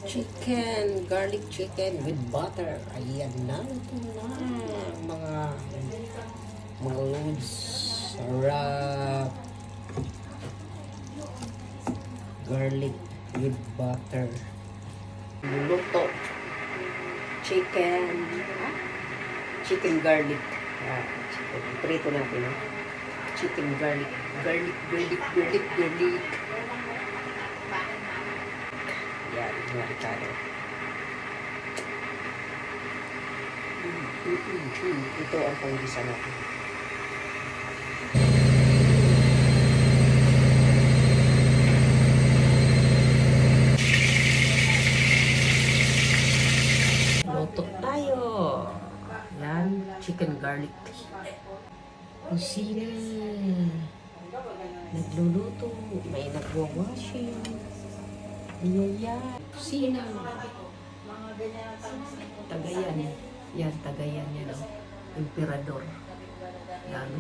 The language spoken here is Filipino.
Chicken, garlic chicken with butter. Ayan na, ito na. Mga loads. Sarap. Garlic with butter. Luto. Chicken. Chicken garlic. Chicken. Prito natin. Chicken garlic. Garlic. Yan, mga Ricardo. Ito ang panggisa natin. Luto tayo. Yan, chicken garlic. Kusina. Nagluluto. May nagwawashing. Ayan. Kusina. Tagayan. Yan, tagayan yan. Emperador. Yan.